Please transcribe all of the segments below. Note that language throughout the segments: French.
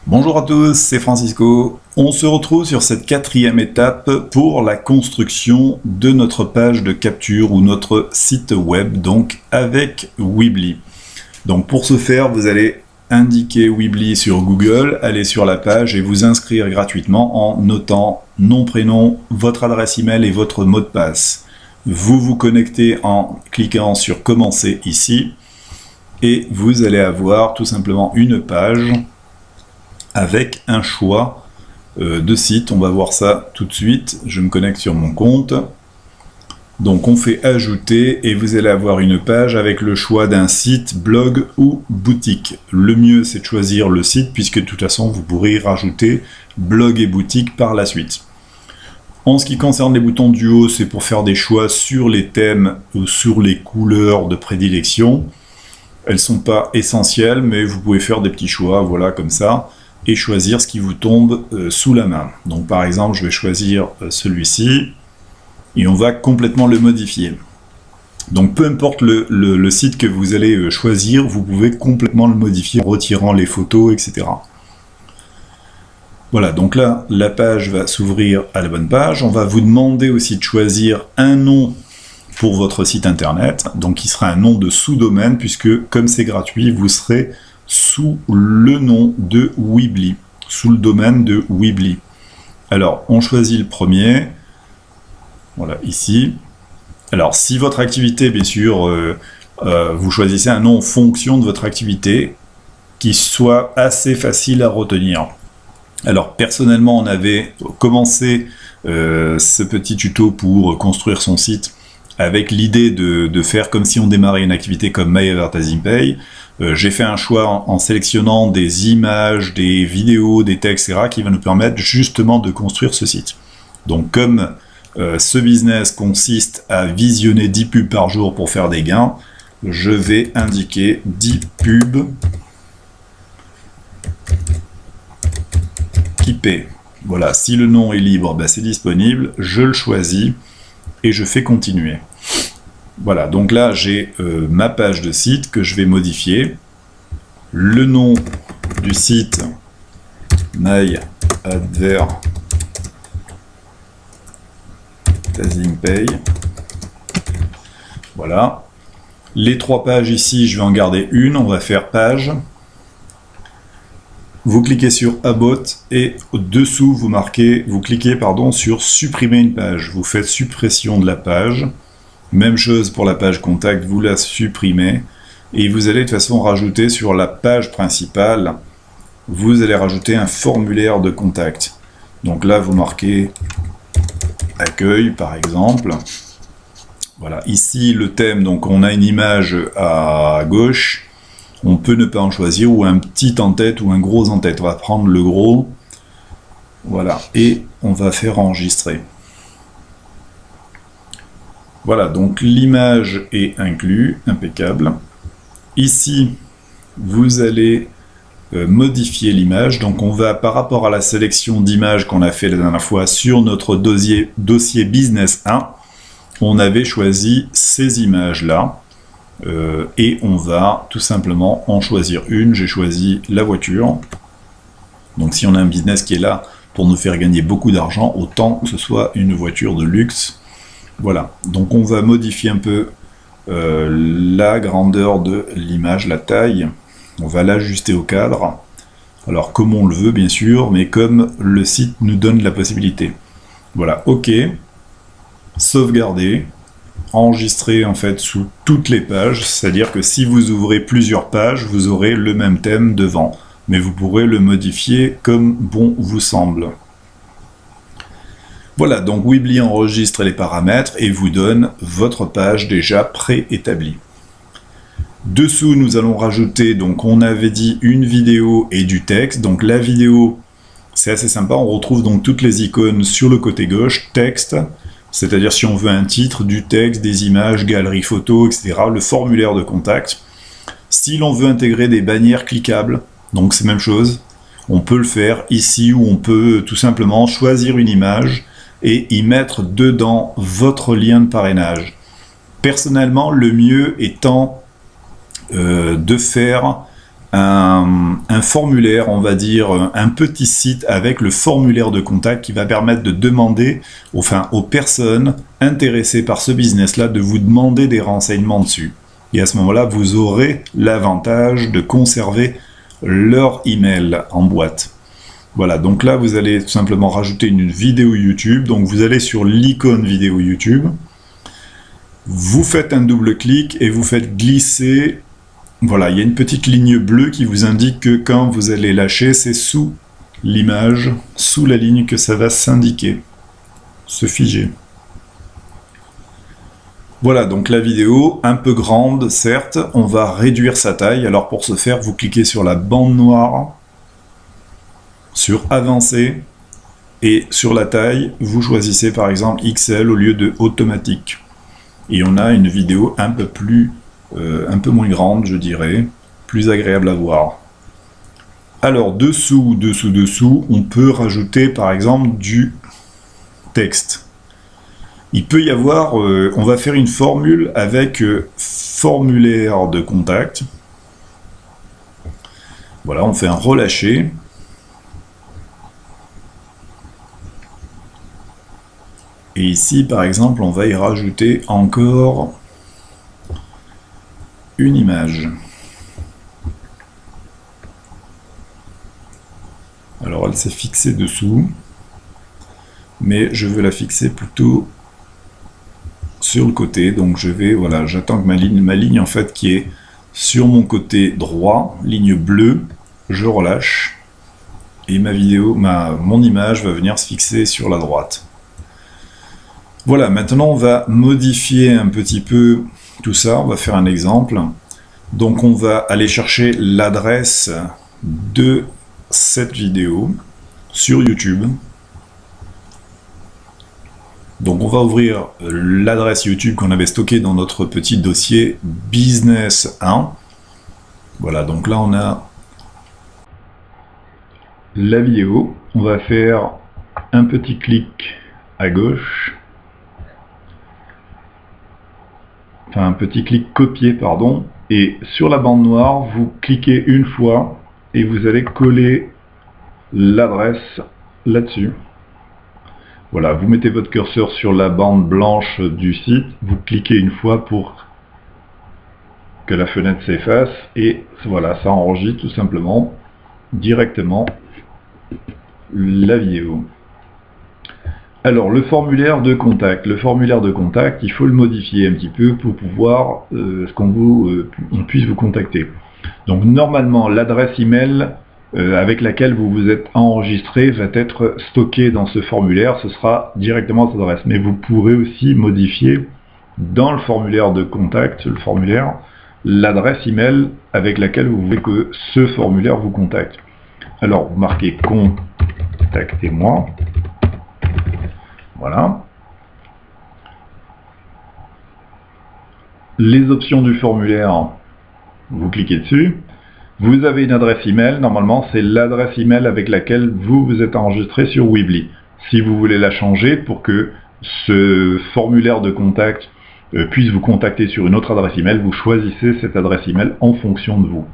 Bonjour à tous, c'est Francisco. On se retrouve sur cette quatrième étape pour la construction de notre page de capture ou notre site web, donc avec Weebly. Donc pour ce faire, vous allez indiquer Weebly sur Google, aller sur la page et vous inscrire gratuitement en notant nom, prénom, votre adresse email et votre mot de passe. Vous vous connectez en cliquant sur commencer ici et vous allez avoir tout simplement une page avec un choix de site. On va voir ça tout de suite. Je me connecte sur mon compte. Donc on fait ajouter et vous allez avoir une page avec le choix d'un site, blog ou boutique. Le mieux c'est de choisir le site puisque de toute façon vous pourrez y rajouter blog et boutique par la suite. En ce qui concerne les boutons du haut, c'est pour faire des choix sur les thèmes ou sur les couleurs de prédilection. Elles ne sont pas essentielles, mais vous pouvez faire des petits choix, voilà, comme ça, et choisir ce qui vous tombe sous la main. Donc par exemple, je vais choisir celui-ci, et on va complètement le modifier. Donc peu importe le site que vous allez choisir, vous pouvez complètement le modifier en retirant les photos, etc. Voilà, donc là, la page va s'ouvrir à la bonne page. On va vous demander aussi de choisir un nom pour votre site internet, donc qui sera un nom de sous-domaine, puisque comme c'est gratuit, vous serez sous le nom de Weebly, sous le domaine de Weebly. Alors, on choisit le premier, voilà, ici. Alors, si votre activité, bien sûr, vous choisissez un nom en fonction de votre activité, qui soit assez facile à retenir. Alors, personnellement, on avait commencé ce petit tuto pour construire son site avec l'idée de faire comme si on démarrait une activité comme My Advertising Pay. J'ai fait un choix en sélectionnant des images, des vidéos, des textes, etc. qui va nous permettre justement de construire ce site. Donc comme ce business consiste à visionner 10 pubs par jour pour faire des gains, je vais indiquer 10 pubs qui paient. Voilà, si le nom est libre, ben c'est disponible, je le choisis et je fais continuer. Voilà, donc là j'ai ma page de site que je vais modifier. Le nom du site, My Advertising Pay. Voilà. Les 3 pages ici, je vais en garder une, on va faire page. Vous cliquez sur About et au-dessous, vous cliquez sur supprimer une page. Vous faites suppression de la page. Même chose pour la page contact, vous la supprimez. Et vous allez de toute façon rajouter sur la page principale, vous allez rajouter un formulaire de contact. Donc là, vous marquez accueil par exemple. Voilà, ici le thème, donc on a une image à gauche. On peut ne pas en choisir, ou un petit en tête, ou un gros en tête. On va prendre le gros. Voilà, et on va faire enregistrer. Voilà, donc l'image est inclue, impeccable. Ici, vous allez modifier l'image. Donc on va, par rapport à la sélection d'images qu'on a fait la dernière fois sur notre dossier Business 1, on avait choisi ces images-là. Et on va tout simplement en choisir une. J'ai choisi la voiture. Donc si on a un business qui est là pour nous faire gagner beaucoup d'argent, autant que ce soit une voiture de luxe. Voilà, donc on va modifier un peu la grandeur de l'image, la taille. On va l'ajuster au cadre. Alors comme on le veut bien sûr, mais comme le site nous donne la possibilité. Voilà, ok. Sauvegarder. Enregistrer en fait sous toutes les pages, c'est-à-dire que si vous ouvrez plusieurs pages, vous aurez le même thème devant, mais vous pourrez le modifier comme bon vous semble. Voilà, donc Weebly enregistre les paramètres et vous donne votre page déjà préétablie. Dessous, nous allons rajouter, donc on avait dit une vidéo et du texte, donc la vidéo, c'est assez sympa, on retrouve donc toutes les icônes sur le côté gauche, texte, c'est-à-dire si on veut un titre, du texte, des images, galeries, photos, etc., le formulaire de contact. Si l'on veut intégrer des bannières cliquables, donc c'est la même chose, on peut le faire ici où on peut tout simplement choisir une image et y mettre dedans votre lien de parrainage. Personnellement, le mieux étant de faire un formulaire, on va dire, un petit site avec le formulaire de contact qui va permettre de demander, enfin, aux personnes intéressées par ce business-là de vous demander des renseignements dessus. Et à ce moment-là, vous aurez l'avantage de conserver leur email en boîte. Voilà, donc là, vous allez tout simplement rajouter une vidéo YouTube. Donc, vous allez sur l'icône vidéo YouTube. Vous faites un double clic et vous faites glisser. Voilà, il y a une petite ligne bleue qui vous indique que quand vous allez lâcher, c'est sous l'image, sous la ligne que ça va s'indiquer, se figer. Voilà, donc la vidéo, un peu grande, certes, on va réduire sa taille. Alors pour ce faire, vous cliquez sur la bande noire, sur Avancer, et sur la taille, vous choisissez par exemple XL au lieu de automatique. Et on a une vidéo un peu moins grande, je dirais, plus agréable à voir. Alors dessous, on peut rajouter par exemple du texte. Il peut y avoir, on va faire une formule avec formulaire de contact. Voilà, on fait un relâché. Et ici, par exemple, on va y rajouter encore une image. Alors, elle s'est fixée dessous, mais je veux la fixer plutôt sur le côté. Donc, je vais, voilà, j'attends que ma ligne en fait qui est sur mon côté droit, ligne bleue, je relâche et ma vidéo, mon image va venir se fixer sur la droite. Voilà, maintenant on va modifier un petit peu tout ça, on va faire un exemple. Donc on va aller chercher l'adresse de cette vidéo sur YouTube. Donc on va ouvrir l'adresse YouTube qu'on avait stockée dans notre petit dossier Business 1. Voilà, donc là on a la vidéo. On va faire un petit clic à gauche. Enfin un petit clic copier, pardon. Et sur la bande noire, vous cliquez une fois et vous allez coller l'adresse là-dessus. Voilà, vous mettez votre curseur sur la bande blanche du site, vous cliquez une fois pour que la fenêtre s'efface et voilà, ça enregistre tout simplement directement la vidéo. Alors le formulaire de contact, il faut le modifier un petit peu pour pouvoir on puisse vous contacter. Donc normalement l'adresse email avec laquelle vous vous êtes enregistré va être stocké dans ce formulaire, ce sera directement cette adresse. Mais vous pourrez aussi modifier dans le formulaire de contact, l'adresse email avec laquelle vous voulez que ce formulaire vous contacte. Alors vous marquez contactez-moi, voilà. Les options du formulaire, vous cliquez dessus. Vous avez une adresse email, normalement c'est l'adresse email avec laquelle vous vous êtes enregistré sur Weebly. Si vous voulez la changer pour que ce formulaire de contact puisse vous contacter sur une autre adresse email, vous choisissez cette adresse email en fonction de vous.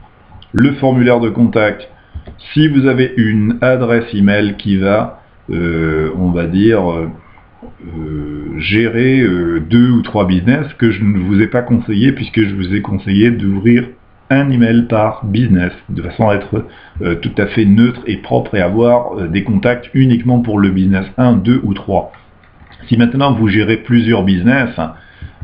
Le formulaire de contact, si vous avez une adresse email qui va, on va dire, gérer 2 ou 3 business que je ne vous ai pas conseillé puisque je vous ai conseillé d'ouvrir un email par business, de façon à être tout à fait neutre et propre et avoir des contacts uniquement pour le business 1, 2 ou 3. Si maintenant vous gérez plusieurs business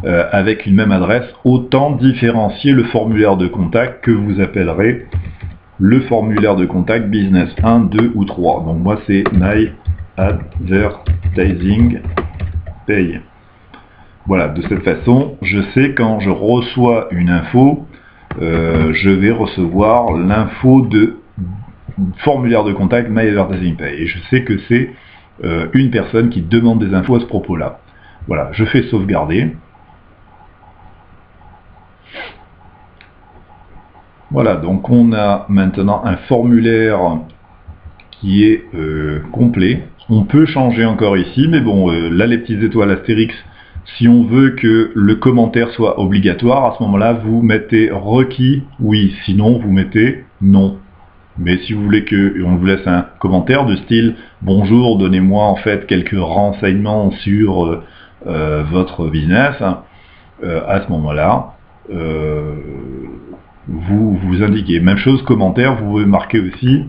avec une même adresse, autant différencier le formulaire de contact que vous appellerez le formulaire de contact business 1, 2 ou 3. Donc moi c'est My Advertising Pay. Voilà, de cette façon, je sais quand je reçois une info, je vais recevoir l'info de formulaire de contact My Advertising Pay. Et je sais que c'est une personne qui demande des infos à ce propos-là. Voilà, je fais sauvegarder. Voilà, donc on a maintenant un formulaire qui est complet. On peut changer encore ici, mais bon, là les petites étoiles astérix, si on veut que le commentaire soit obligatoire, à ce moment-là, vous mettez requis, oui, sinon vous mettez non. Mais si vous voulez qu'on vous laisse un commentaire de style « Bonjour, donnez-moi en fait quelques renseignements sur votre business », à ce moment-là, vous indiquez. Même chose, commentaire, vous pouvez marquer aussi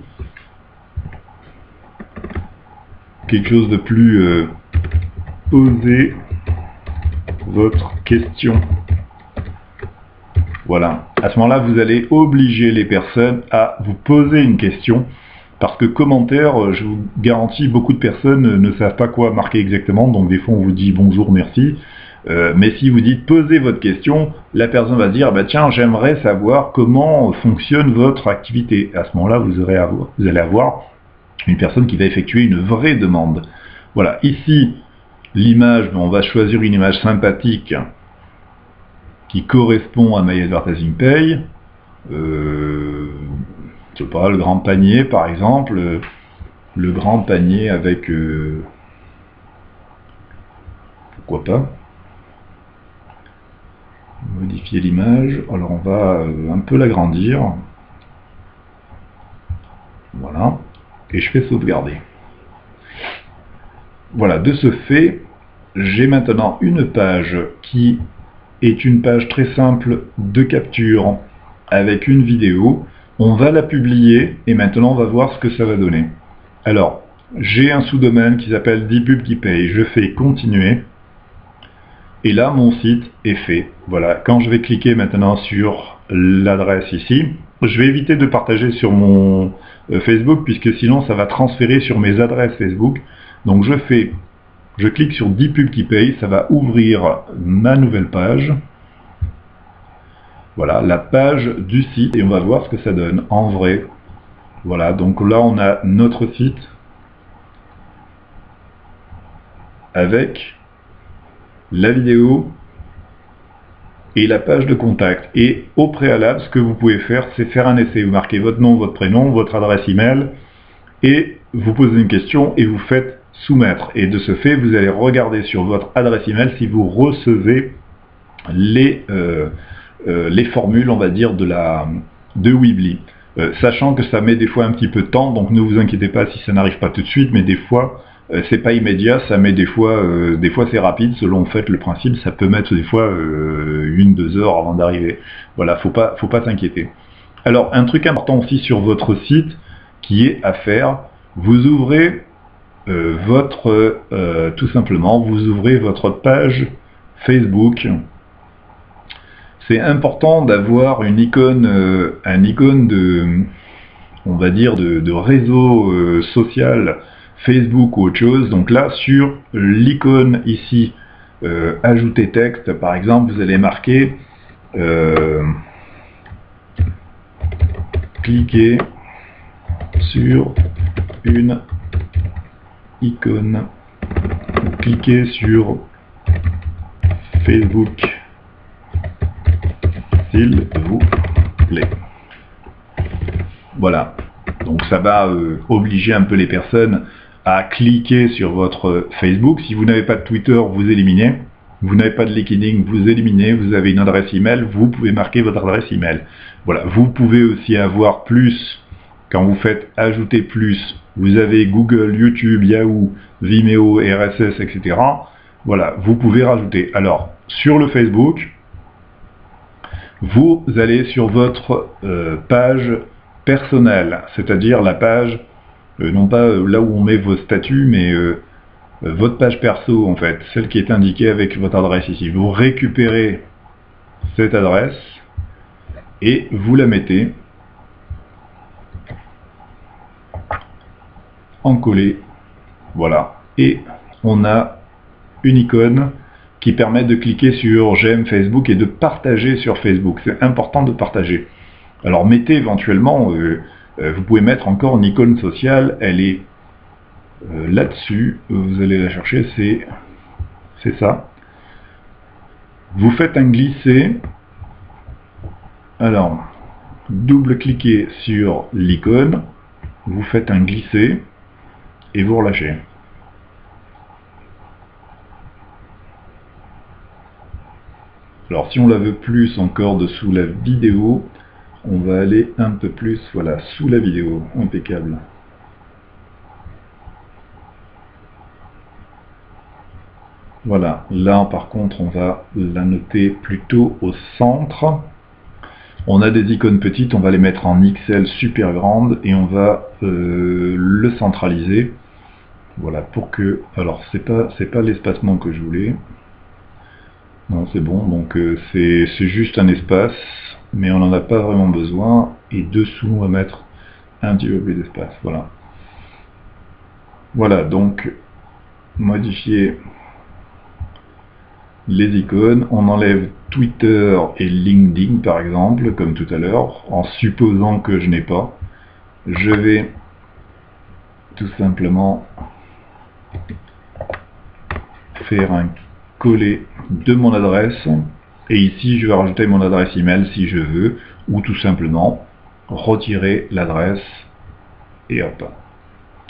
quelque chose de plus posez votre question. Voilà. À ce moment-là, vous allez obliger les personnes à vous poser une question. Parce que commentaire, je vous garantis, beaucoup de personnes ne savent pas quoi marquer exactement. Donc des fois, on vous dit bonjour, merci. Mais si vous dites posez votre question, la personne va dire bah tiens, j'aimerais savoir comment fonctionne votre activité. À ce moment-là, vous allez avoir une personne qui va effectuer une vraie demande. Voilà. Ici, l'image, on va choisir une image sympathique qui correspond à My Advertising Pay. Je sais pas, le grand panier par exemple, le grand panier avec pourquoi pas modifier l'image. Alors on va un peu l'agrandir, voilà, et je fais sauvegarder. Voilà, de ce fait, j'ai maintenant une page qui est une page très simple de capture avec une vidéo. On va la publier et maintenant on va voir ce que ça va donner. Alors, j'ai un sous-domaine qui s'appelle Dpub qui paye. Je fais continuer. Et là, mon site est fait. Voilà, quand je vais cliquer maintenant sur l'adresse ici, je vais éviter de partager sur mon Facebook puisque sinon ça va transférer sur mes adresses Facebook. Donc je clique sur Dpub qui paye, ça va ouvrir ma nouvelle page. Voilà, la page du site et on va voir ce que ça donne en vrai. Voilà, donc là on a notre site avec la vidéo et la page de contact. Et au préalable, ce que vous pouvez faire, c'est faire un essai. Vous marquez votre nom, votre prénom, votre adresse email et vous posez une question et vous faites soumettre. Et de ce fait, vous allez regarder sur votre adresse email si vous recevez les formules, on va dire, de Weebly. Sachant que ça met des fois un petit peu de temps, donc ne vous inquiétez pas si ça n'arrive pas tout de suite, mais des fois, c'est pas immédiat, ça met des fois c'est rapide, selon en fait le principe, ça peut mettre des fois 1-2 heures avant d'arriver. Voilà, faut pas s'inquiéter. Alors, un truc important aussi sur votre site, qui est à faire, vous ouvrez tout simplement, vous ouvrez votre page Facebook. C'est important d'avoir une icône, un icône de, on va dire, de réseau social Facebook ou autre chose. Donc là, sur l'icône ici, ajouter texte, par exemple, vous allez marquer cliquez sur une icône, cliquez sur Facebook, s'il vous plaît. Voilà, donc ça va obliger un peu les personnes à cliquer sur votre Facebook. Si vous n'avez pas de Twitter, vous éliminez. Vous n'avez pas de LinkedIn, vous éliminez. Vous avez une adresse email, vous pouvez marquer votre adresse email. Voilà, vous pouvez aussi avoir plus, quand vous faites ajouter plus, vous avez Google, YouTube, Yahoo, Vimeo, RSS, etc. Voilà, vous pouvez rajouter. Alors, sur le Facebook, vous allez sur votre page personnelle, c'est-à-dire la page, non pas là où on met vos statuts, mais votre page perso en fait, celle qui est indiquée avec votre adresse ici. Vous récupérez cette adresse et vous la mettez en coller, voilà, et on a une icône qui permet de cliquer sur j'aime Facebook et de partager sur Facebook. C'est important de partager. Alors mettez éventuellement, vous pouvez mettre encore une icône sociale, elle est là-dessus, vous allez la chercher, c'est ça. Vous faites un glisser, alors double-cliquez sur l'icône, vous faites un glisser et vous relâchez. Alors si on la veut plus encore dessous la vidéo, On va aller un peu plus, voilà, sous la vidéo, impeccable. Voilà, là par contre on va la noter plutôt au centre. On a des icônes petites, on va les mettre en XL super grandes et on va le centraliser. Voilà, pour que... Alors c'est pas l'espacement que je voulais. Non, c'est bon, donc c'est juste un espace, mais on n'en a pas vraiment besoin. Et dessous on va mettre un petit peu plus d'espace, voilà. Voilà, donc modifier les icônes, on enlève Twitter et LinkedIn par exemple, comme tout à l'heure, en supposant que je n'ai pas. Je vais tout simplement faire un coller de mon adresse, et ici je vais rajouter mon adresse email si je veux, ou tout simplement retirer l'adresse, et hop.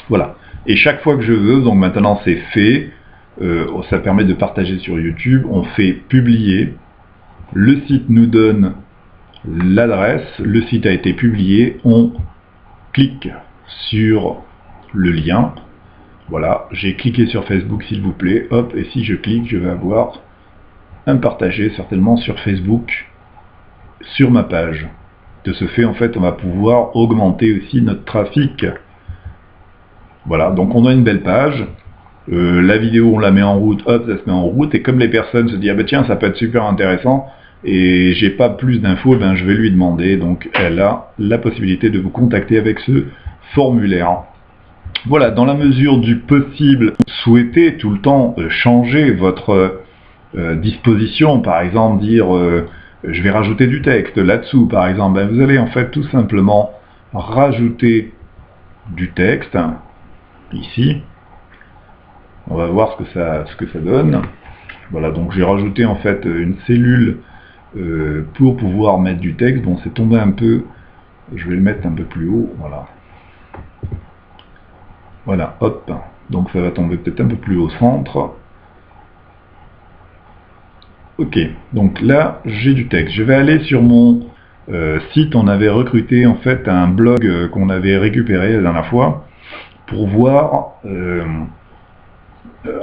Voilà. Et chaque fois que je veux, donc maintenant c'est fait, ça permet de partager sur YouTube, on fait publier, le site nous donne l'adresse, le site a été publié, on clique sur le lien, voilà, j'ai cliqué sur Facebook s'il vous plaît, hop, et si je clique, je vais avoir un partagé certainement sur Facebook, sur ma page. De ce fait, en fait, on va pouvoir augmenter aussi notre trafic. Voilà, donc on a une belle page. La vidéo, on la met en route, hop, ça se met en route, et comme les personnes se disent, ah ben tiens, ça peut être super intéressant, et j'ai pas plus d'infos, ben je vais lui demander, donc elle a la possibilité de vous contacter avec ce formulaire. Voilà, dans la mesure du possible, souhaitez tout le temps changer votre disposition, par exemple dire je vais rajouter du texte là-dessous, par exemple, ben, vous allez en fait tout simplement rajouter du texte, ici. On va voir ce que ça donne. Voilà, donc j'ai rajouté en fait une cellule pour pouvoir mettre du texte. Bon, c'est tombé un peu, je vais le mettre un peu plus haut, voilà. Voilà, hop, donc ça va tomber peut-être un peu plus au centre. Ok, donc là j'ai du texte. Je vais aller sur mon site, on avait recruté en fait un blog qu'on avait récupéré la dernière fois pour voir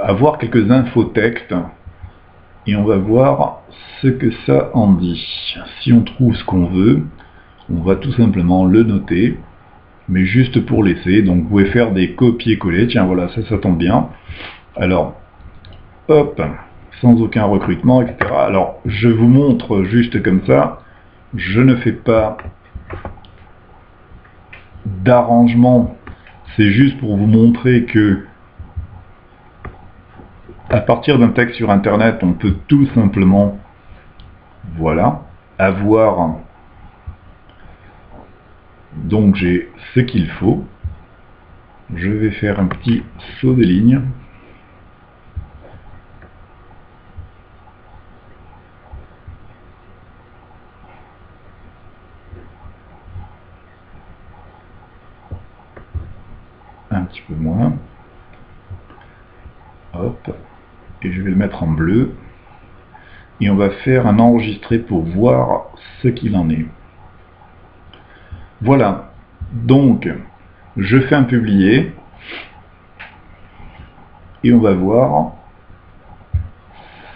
avoir quelques infos texte, et on va voir ce que ça en dit. Si on trouve ce qu'on veut, on va tout simplement le noter, mais juste pour laisser. Donc vous pouvez faire des copier-coller, tiens voilà, ça tombe bien. Alors, hop, sans aucun recrutement, etc. Alors, je vous montre juste comme ça, je ne fais pas d'arrangement, c'est juste pour vous montrer que à partir d'un texte sur internet, on peut tout simplement, voilà, avoir, donc j'ai ce qu'il faut. Je vais faire un petit saut des lignes. Un petit peu moins. Hop. Et je vais le mettre en bleu. Et on va faire un enregistré pour voir ce qu'il en est. Voilà. Donc, je fais un publier. Et on va voir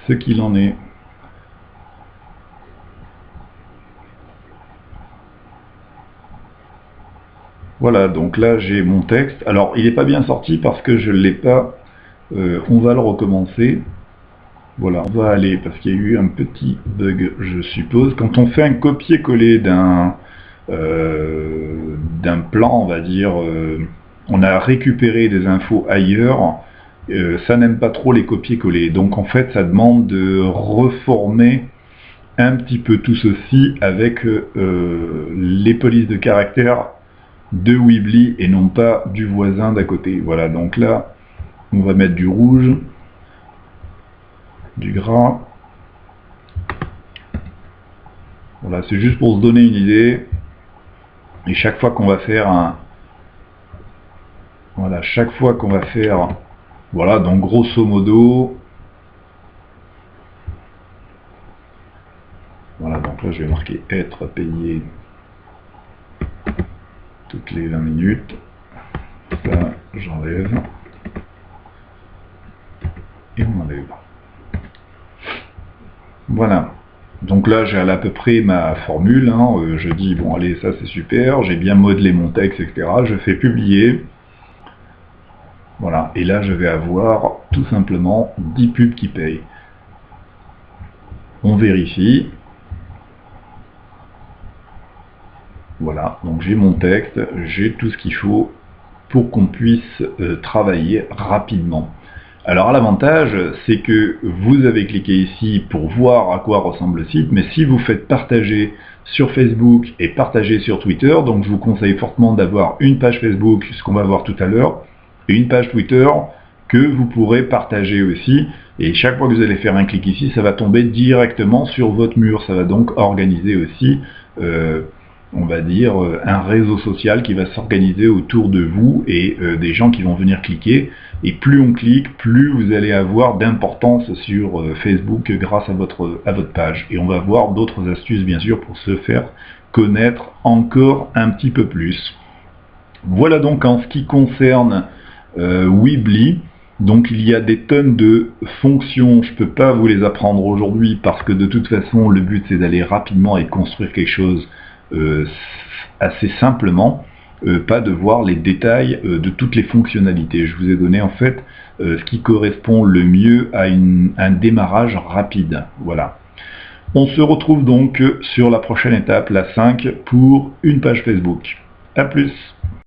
ce qu'il en est. Voilà, donc là j'ai mon texte. Alors il n'est pas bien sorti parce que je ne l'ai pas. On va le recommencer. Voilà, on va aller, parce qu'il y a eu un petit bug, je suppose. Quand on fait un copier-coller d'un plan, on va dire, on a récupéré des infos ailleurs, ça n'aime pas trop les copier-coller. Donc en fait, ça demande de reformer un petit peu tout ceci avec les polices de caractère de Weebly et non pas du voisin d'à côté. Voilà, donc là, on va mettre du rouge, du gras. Voilà, c'est juste pour se donner une idée. Et chaque fois qu'on va faire un... Voilà, chaque fois qu'on va faire... Voilà, donc grosso modo... Voilà, donc là je vais marquer être payé toutes les 20 minutes. Ça, j'enlève. Et on enlève. Voilà. Donc là, j'ai à peu près ma formule. Hein. Je dis, bon, allez, ça c'est super. J'ai bien modelé mon texte, etc. Je fais publier. Voilà. Et là, je vais avoir tout simplement 10 pubs qui payent. On vérifie. Voilà. Donc j'ai mon texte. J'ai tout ce qu'il faut pour qu'on puisse travailler rapidement. Alors l'avantage, c'est que vous avez cliqué ici pour voir à quoi ressemble le site, mais si vous faites partager sur Facebook et partager sur Twitter, donc je vous conseille fortement d'avoir une page Facebook, ce qu'on va voir tout à l'heure, et une page Twitter que vous pourrez partager aussi, et chaque fois que vous allez faire un clic ici, ça va tomber directement sur votre mur, ça va donc organiser aussi on va dire, un réseau social qui va s'organiser autour de vous et des gens qui vont venir cliquer. Et plus on clique, plus vous allez avoir d'importance sur Facebook grâce à votre page. Et on va voir d'autres astuces, bien sûr, pour se faire connaître encore un petit peu plus. Voilà donc en ce qui concerne Weebly. Donc il y a des tonnes de fonctions, je ne peux pas vous les apprendre aujourd'hui parce que de toute façon, le but c'est d'aller rapidement et de construire quelque chose assez simplement, pas de voir les détails de toutes les fonctionnalités. Je vous ai donné en fait ce qui correspond le mieux à un démarrage rapide. Voilà. On se retrouve donc sur la prochaine étape, la 5, pour une page Facebook. A plus.